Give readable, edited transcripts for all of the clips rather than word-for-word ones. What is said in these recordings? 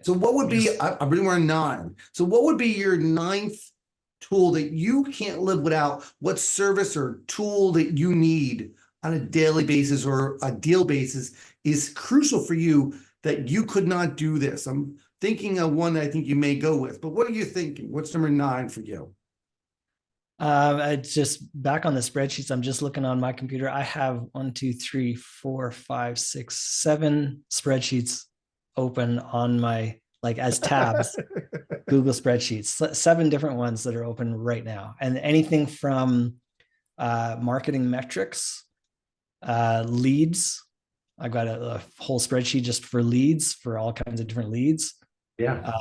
So what would be, Yes. I believe we're on 9. So what would be your 9th tool that you can't live without? What service or tool that you need on a daily basis or a deal basis is crucial for you that you could not do this? I'm thinking of one that I think you may go with, but what are you thinking? What's number 9 for you? It's just back on the spreadsheets. I'm just looking on my computer. I have 1, 2, 3, 4, 5, 6, 7 spreadsheets open on my, like, as tabs, Google spreadsheets, 7 different ones that are open right now. And anything from marketing metrics, leads. I've got a whole spreadsheet just for leads, for all kinds of different leads. Yeah.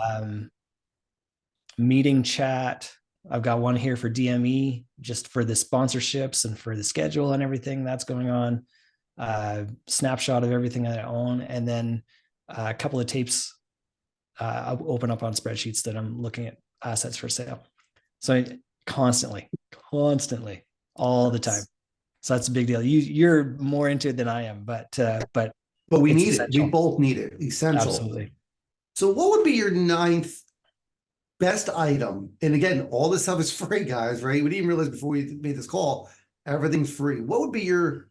Meeting chat. I've got one here for DME, just for the sponsorships and for the schedule and everything that's going on. Snapshot of everything that I own, and then a couple of tapes I'll open up on spreadsheets that I'm looking at assets for sale. So constantly, all the time. So that's a big deal. You're more into it than I am, but we it's need it. We essential. both need it. Essential. Absolutely. So what would be your 9th best item? And again, all this stuff is free, guys, right? We didn't realize before we made this call, everything's free. What would be your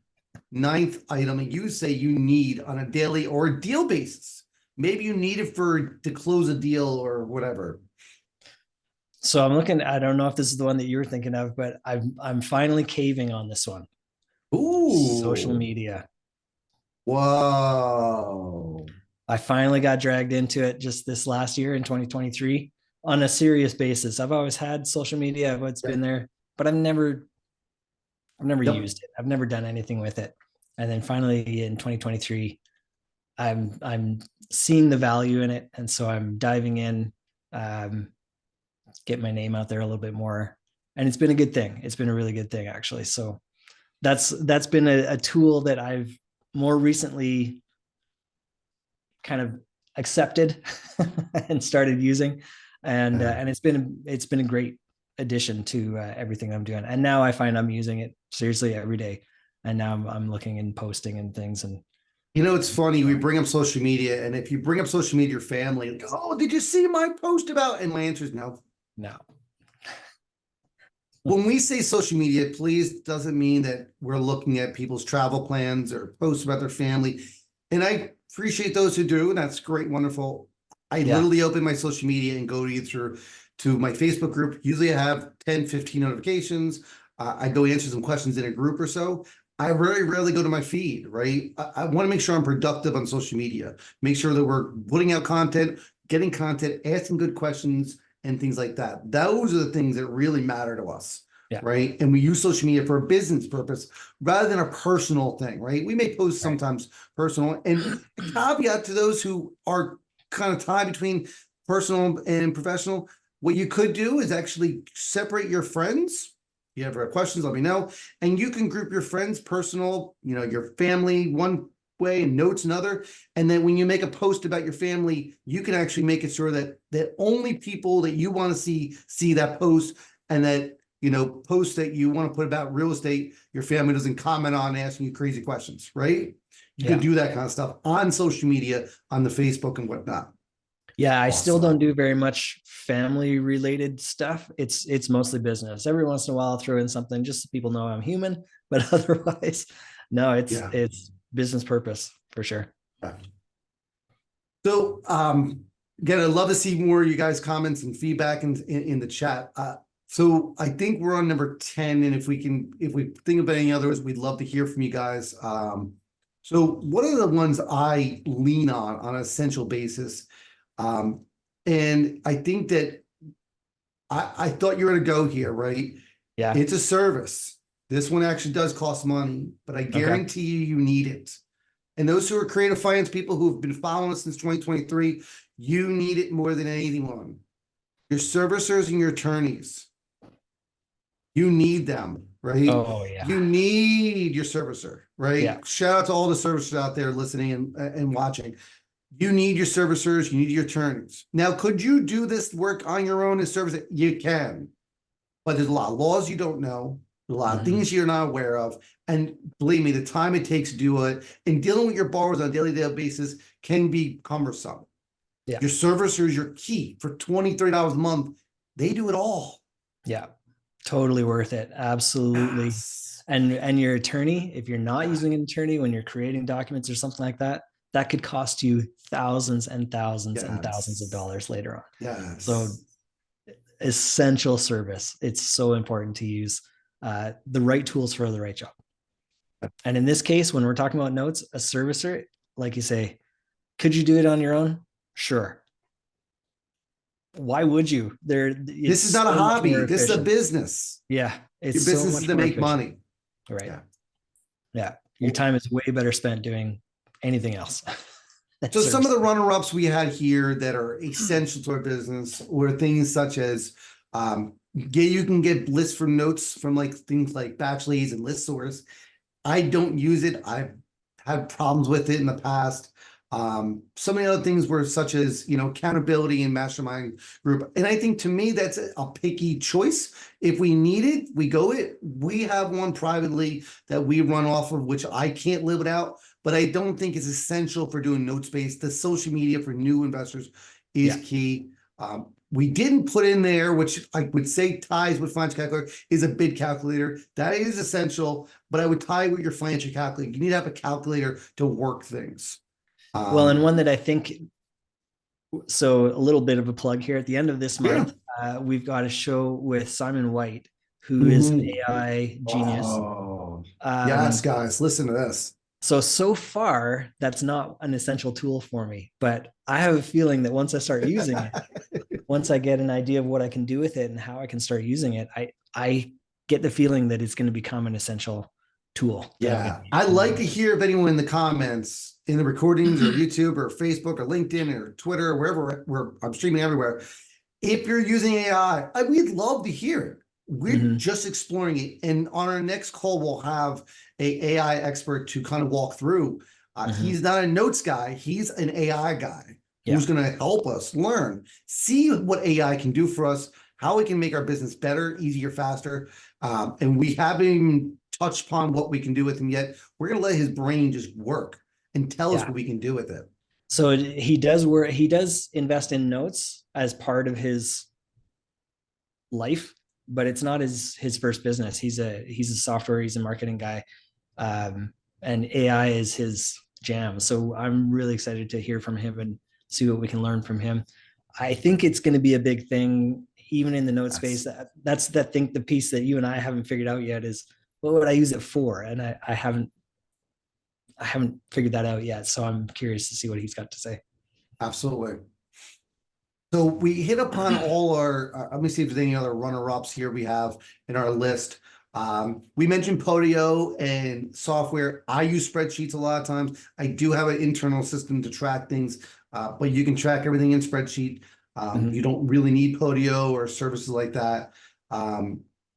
9th item that you say you need on a daily or a deal basis? Maybe you need it to close a deal or whatever. So I'm looking, I don't know if this is the one that you were thinking of, but I'm finally caving on this one. Ooh. Social media. Whoa. I finally got dragged into it just this last year in 2023 on a serious basis. I've always had social media, it's been there, but I've never used it. I've never done anything with it. And then finally in 2023, I'm seeing the value in it. And so I'm diving in, get my name out there a little bit more. And it's been a good thing. It's been a really good thing, actually. So that's been a tool that I've more recently kind of accepted and started using. And it's been a great addition to everything I'm doing. And now I find I'm using it seriously every day. And now I'm looking and posting and things. And it's funny, we bring up social media, and if you bring up social media, your family, like, oh, did you see my post about? And my answer is no. When we say social media, please doesn't mean that we're looking at people's travel plans or posts about their family. And I appreciate those who do, and that's great, wonderful. I literally open my social media and go to my Facebook group. Usually I have 10, 15 notifications. I go answer some questions in a group or so. I very rarely go to my feed, right? I want to make sure I'm productive on social media. Make sure that we're putting out content, getting content, asking good questions, and things like that. Those are the things that really matter to us, right? And we use social media for a business purpose rather than a personal thing, right? We may post sometimes personal, and a caveat to those who are kind of tied between personal and professional, what you could do is actually separate your friends. If you have questions, let me know. And you can group your friends, personal, your family one way and notes another. And then when you make a post about your family, you can actually make it sure that only people that you want to see that post, and that, posts that you want to put about real estate, your family doesn't comment on asking you crazy questions, right? You can do that kind of stuff on social media, on the Facebook and whatnot. Yeah, I still don't do very much family related stuff. It's mostly business. Every once in a while I'll throw in something just so people know I'm human, but otherwise, no, it's business purpose for sure. So again, I'd love to see more of you guys' comments and feedback in the chat. So I think we're on number 10, and if we think of any others, we'd love to hear from you guys. So what are the ones I lean on an essential basis? And I think that I thought you were going to go here, right? Yeah. It's a service. This one actually does cost money, but I guarantee you need it. And those who are creative finance people who have been following us since 2023, you need it more than anyone. Your servicers and your attorneys. You need them, right? Oh, yeah. You need your servicer, right? Yeah. Shout out to all the servicers out there listening and watching. You need your servicers, you need your attorneys. Now, could you do this work on your own as service? You can, but there's a lot of laws you don't know, a lot of things you're not aware of. And believe me, the time it takes to do it and dealing with your borrowers on a daily basis can be cumbersome. Yeah. Your servicer is your key for $20, $30 a month. They do it all. Yeah. Totally worth it. Absolutely. Yes. And your attorney, if you're not Yeah. using an attorney when you're creating documents or something like that, that could cost you thousands and thousands and thousands of Yes. dollars later on. So Yes. essential service. It's so important to use the right tools for the right job. And in this case, when we're talking about notes, a servicer, like you say, could you do it on your own? Sure. Why would you? This is not a hobby. This is a business. Yeah, it's Your so business is much to more make efficient. money. Right. Yeah. Yeah. Your time is way better spent doing anything else. So some of the runner-ups we had here that are essential to our business were things such as you can get lists from notes from like things like Batchleads and ListSource. I don't use it. I've had problems with it in the past. Some of the other things were such as, accountability and mastermind group. And I think to me, that's a picky choice. If we need it, we go it. We have one privately that we run off of, which I can't live without, but I don't think it's essential for doing note space. The social media for new investors is key. We didn't put in there, which I would say ties with financial calculator, is a bid calculator. That is essential, but I would tie with your financial calculator. You need to have a calculator to work things. Well, and one that I think, so a little bit of a plug here at the end of this month, we've got a show with Simon White, who is an AI genius. Oh, yes, guys, listen to this. So far, that's not an essential tool for me, but I have a feeling that once I start using it, once I get an idea of what I can do with it and how I can start using it, I get the feeling that it's going to become an essential tool. Yeah, I'd like to hear if anyone in the comments, in the recordings or YouTube or Facebook or LinkedIn or Twitter, or wherever I'm streaming everywhere, if you're using AI, we'd love to hear it. We're just exploring it. And on our next call, we'll have an AI expert to kind of walk through. He's not a notes guy. He's an AI guy who's going to help us learn, see what AI can do for us, how we can make our business better, easier, faster. And we haven't even touched upon what we can do with him yet. We're going to let his brain just work and tell us what we can do with it. So he does invest in notes as part of his life, but it's not his first business. He's a marketing guy. And AI is his jam. So I'm really excited to hear from him and see what we can learn from him. I think it's going to be a big thing, even in the note space. That's the piece that you and I haven't figured out yet is, what would I use it for? And I haven't figured that out yet. So I'm curious to see what he's got to say. Absolutely. So we hit upon all our, let me see if there's any other runner-ups here we have in our list. We mentioned Podio and software. I use spreadsheets a lot of times. I do have an internal system to track things, but you can track everything in spreadsheet. You don't really need Podio or services like that.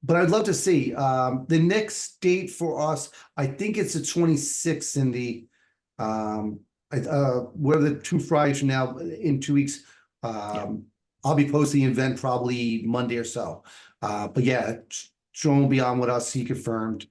But I'd love to see the next date for us. I think it's the 26th, Cindy. What are the 2 Fridays from now? In 2 weeks, I'll be posting the event probably Monday or so. But yeah, Sean will be on with us. He confirmed.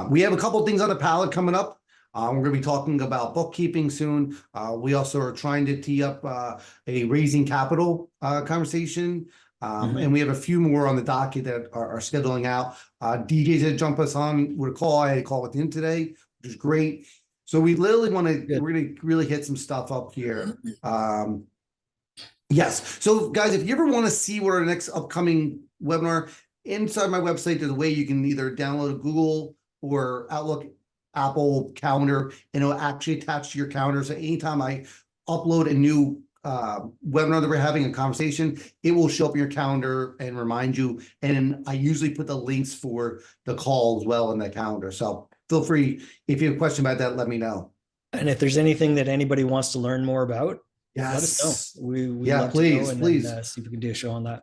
We have a couple of things on the palette coming up. We're going to be talking about bookkeeping soon. We also are trying to tee up a raising capital conversation. And we have a few more on the docket that are scheduling out. DJ's to jump us on with a call. I had a call with him today, which is great. So we literally we're going to really hit some stuff up here. Yes. So guys, if you ever want to see what our next upcoming webinar, inside my website, there's a way you can either download a Google or Outlook Apple calendar, and it'll actually attach to your calendar. So anytime I upload a new webinar that we're having a conversation, it will show up in your calendar and remind you. And I usually put the links for the call as well in that calendar. So feel free, if you have a question about that, let me know. And if there's anything that anybody wants to learn more about, let us know. We love please, to know please. And see if we can do a show on that.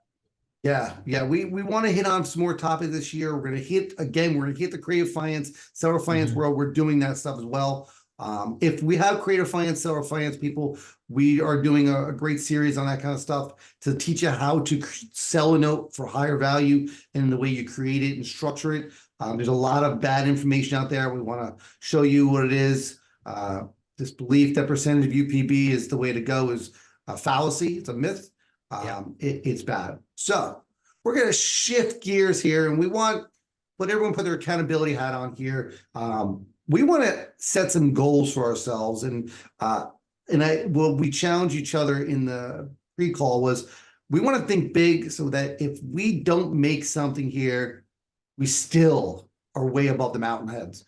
Yeah. We want to hit on some more topics this year. We're going to hit the creative finance, seller finance world. We're doing that stuff as well. If we have creative finance, seller finance people, we are doing a great series on that kind of stuff to teach you how to sell a note for higher value and the way you create it and structure it. There's a lot of bad information out there. We want to show you what it is. This belief that percentage of UPB is the way to go is a fallacy. It's a myth. Yeah. It's bad. So we're going to shift gears here, and we want everyone put their accountability hat on here. We want to set some goals for ourselves, and we challenge each other in the pre-call was we want to think big so that if we don't make something here, we still are way above the mountain heads.